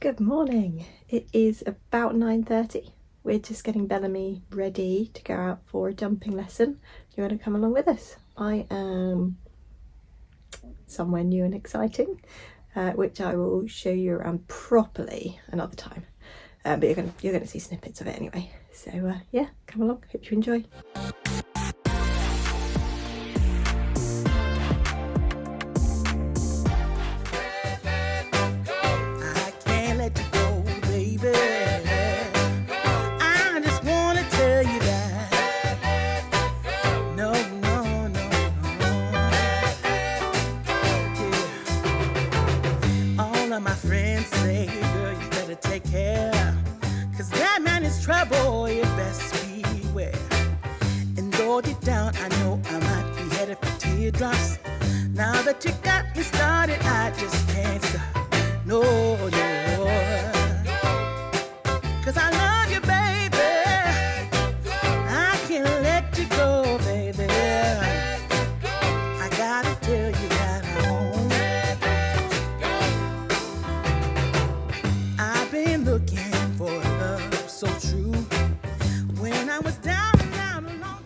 Good morning. It is about 9:30. We're just getting Bellamy ready to go out for a jumping lesson. Do you want to come along with us? I am somewhere new and exciting, which I will show you around properly another time. But you're gonna see snippets of it anyway. So yeah, come along. Hope you enjoy. Trouble, you best beware. And though deep down I know I might be headed for teardrops, now that you got me started, I just can't stop. No, no. Cause I love you, baby. I can't let you go, baby. I gotta tell you that I've been looking for love so true. When I was down and out alone.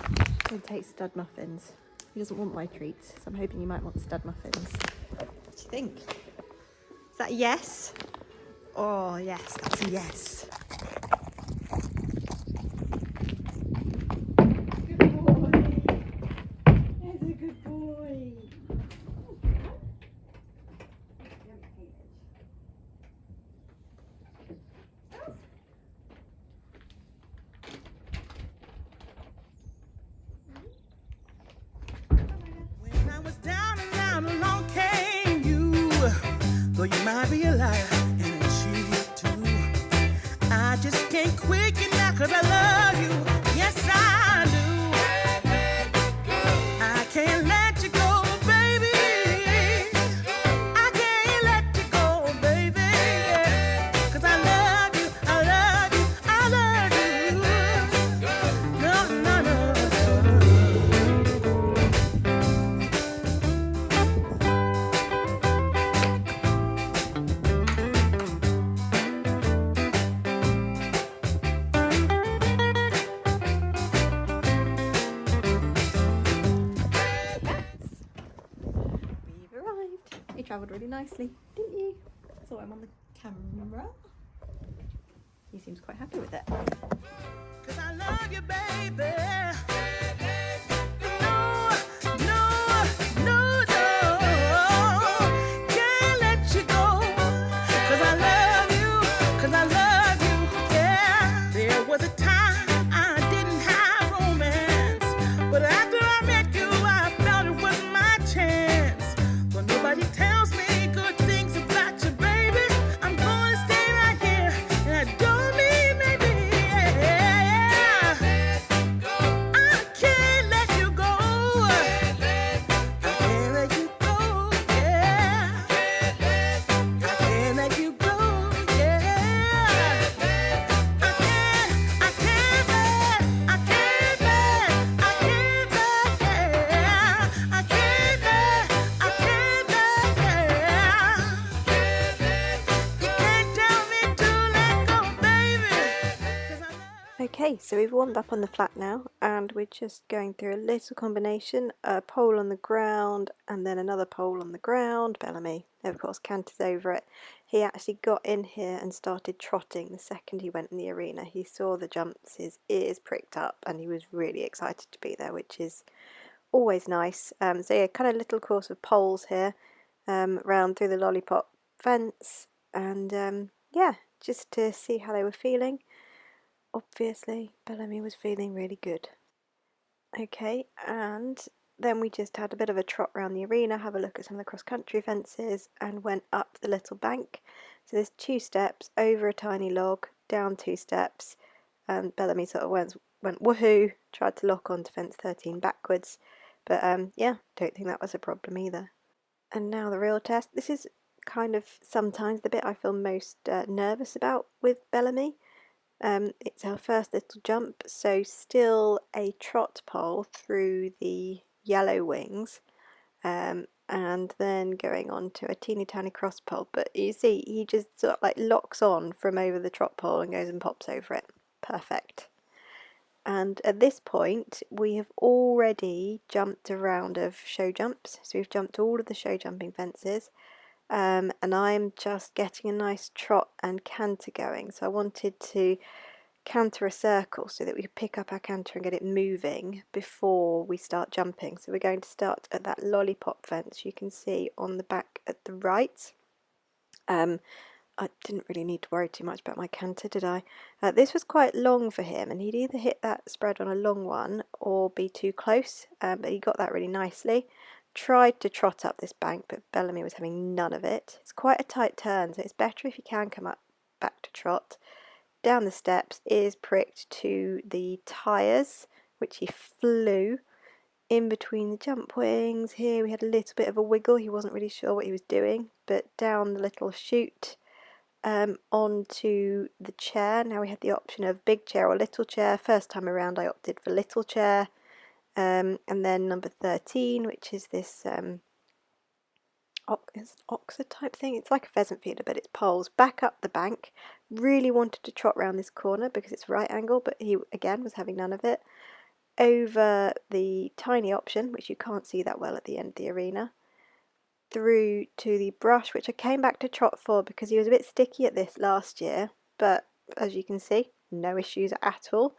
I'm going to take stud muffins. He doesn't want my treats, so I'm hoping you might want stud muffins. What do you think? Is that a yes? Oh yes, that's a yes. Good boy. There's a good boy. When I was down and out along came you. Though you might be a liar and a cheat too, I just can't quit you now cause I love you. Yes I do. I can't let you go, baby. I can't let you go, baby. Cause I love you, I love you, I love you. No, no, no. We've arrived. You travelled really nicely, didn't you? Saw him on the camera. He seems quite happy with it. Cause I love you, baby. No, no, no, no. Can't let you go. Cause I love you, yeah. There was a time I didn't have romance, but after I met you, I felt it was my chance. But nobody tells me good things about you, baby. I'm gonna stay right here, and I don't mean maybe, yeah. I can't let you go. I can't let you go, yeah. I can't let you go, yeah. I can't let, I can't let, I can't let, yeah. I can't let, yeah. You can't tell me to let go, baby. 'Cause I love. Okay, so we've warmed up on the flat now, and we're just going through a little combination, a pole on the ground and then another pole on the ground. Bellamy, of course, canters over it. He actually got in here and started trotting the second he went in the arena. He saw the jumps, his ears pricked up, and he was really excited to be there, which is always nice. So yeah, kind of little course of poles here, round through the lollipop fence, and yeah, just to see how they were feeling. Obviously, Bellamy was feeling really good. Okay, and then we just had a bit of a trot around the arena, have a look at some of the cross-country fences, and went up the little bank. So there's 2 steps, over a tiny log, down 2 steps, and Bellamy sort of went woohoo, tried to lock onto fence 13 backwards, but yeah, don't think that was a problem either. And now the real test. This is kind of sometimes the bit I feel most nervous about with Bellamy. It's our first little jump, so still a trot pole through the yellow wings, and then going on to a teeny tiny cross pole. But you see, he just sort of like locks on from over the trot pole and goes and pops over it. Perfect. And at this point, we have already jumped a round of show jumps. So we've jumped all of the show jumping fences. And I'm just getting a nice trot and canter going. So I wanted to canter a circle so that we could pick up our canter and get it moving before we start jumping. So we're going to start at that lollipop fence you can see on the back at the right. I didn't really need to worry too much about my canter, did I? This was quite long for him, and he'd either hit that spread on a long one or be too close, but he got that really nicely. Tried to trot up this bank, but Bellamy was having none of it. It's quite a tight turn, so it's better if you can come up back to trot. Down the steps, ears pricked to the tyres, which he flew. In between the jump wings, here we had a little bit of a wiggle. He wasn't really sure what he was doing, but down the little chute, onto the chair. Now we had the option of big chair or little chair. First time around I opted for little chair. And then number 13, which is this oxer type thing. It's like a pheasant feeder, but it's poles. Back up the bank. Really wanted to trot round this corner because it's right angle, but he again was having none of it. Over the tiny option, which you can't see that well at the end of the arena. Through to the brush, which I came back to trot for because he was a bit sticky at this last year, but as you can see, no issues at all.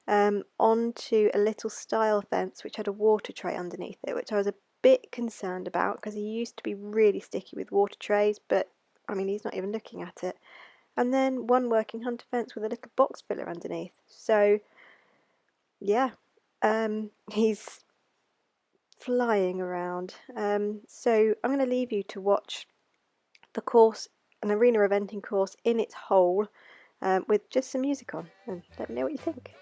Onto a little stile fence which had a water tray underneath it, which I was a bit concerned about because he used to be really sticky with water trays, but I mean he's not even looking at it. And then one working hunter fence with a little box filler underneath. So yeah, he's flying around. So I'm going to leave you to watch the course, an arena eventing course in its whole, with just some music on, and let me know what you think.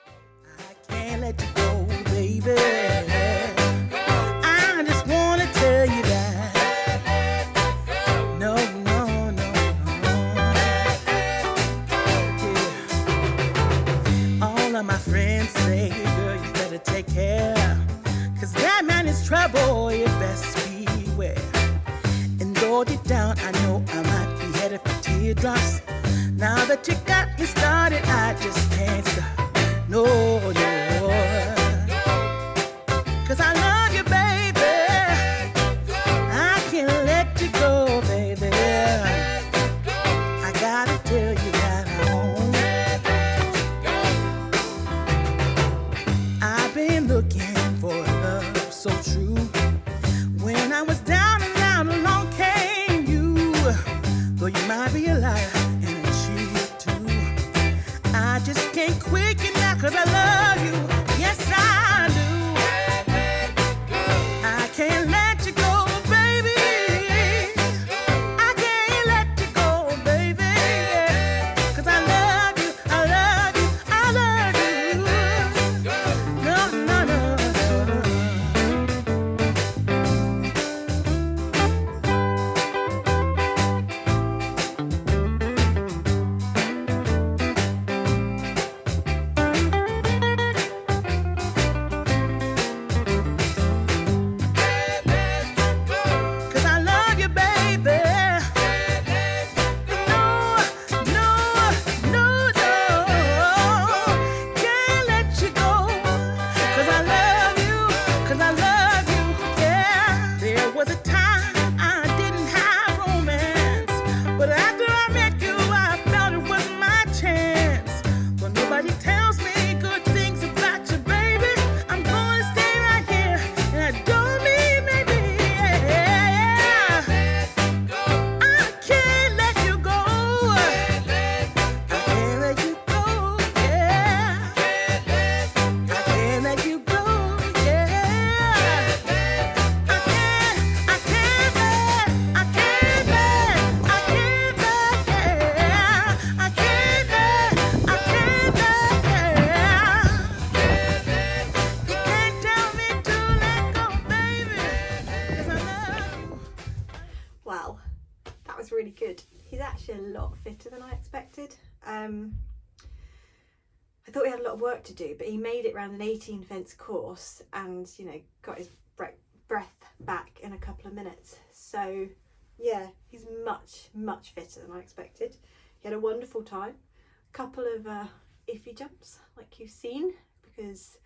I can't let you go, baby. I just want to tell you that. No, no, no, no. Yeah. All of my friends say, girl, you better take care. 'Cause that man is trouble, you best beware. And though deep down, I know I might be headed for teardrops. Now that you got me started, I just can't stop. No, no. 'Cause I love you, baby. I can't let you go, baby. I gotta tell you that I won't. I've been looking for love so true. When I was down and out, along came you. Though you might be a liar and a cheat too, I just can't quit you now 'cause I love you. Yes, I do. I can't let you go, baby. I can't let you go, baby. 'Cause I love you, I love you, I love you. No, no, no, no. Really good. He's actually a lot fitter than I expected. I thought he had a lot of work to do, but he made it around an 18 fence course and, you know, got his breath back in a couple of minutes. So yeah, he's much fitter than I expected. He had a wonderful time. A couple of iffy jumps like you've seen, because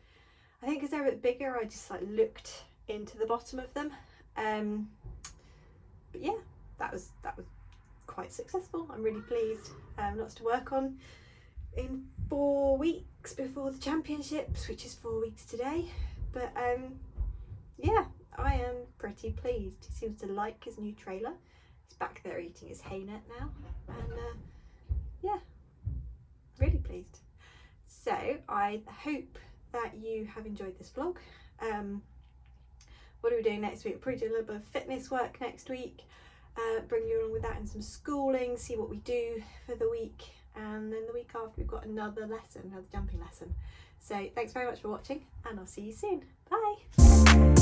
I think because they're a bit bigger I just like looked into the bottom of them. But yeah, that was quite successful. I'm really pleased. Lots to work on in 4 weeks before the championships, which is 4 weeks today. But yeah, I am pretty pleased. He seems to like his new trailer. He's back there eating his hay net now, and yeah, really pleased. So I hope that you have enjoyed this vlog. What are we doing next week? We'll probably do a little bit of fitness work next week. Bring you along with that and some schooling, see what we do for the week, and then the week after we've got another lesson, another jumping lesson. So thanks very much for watching, and I'll see you soon. Bye!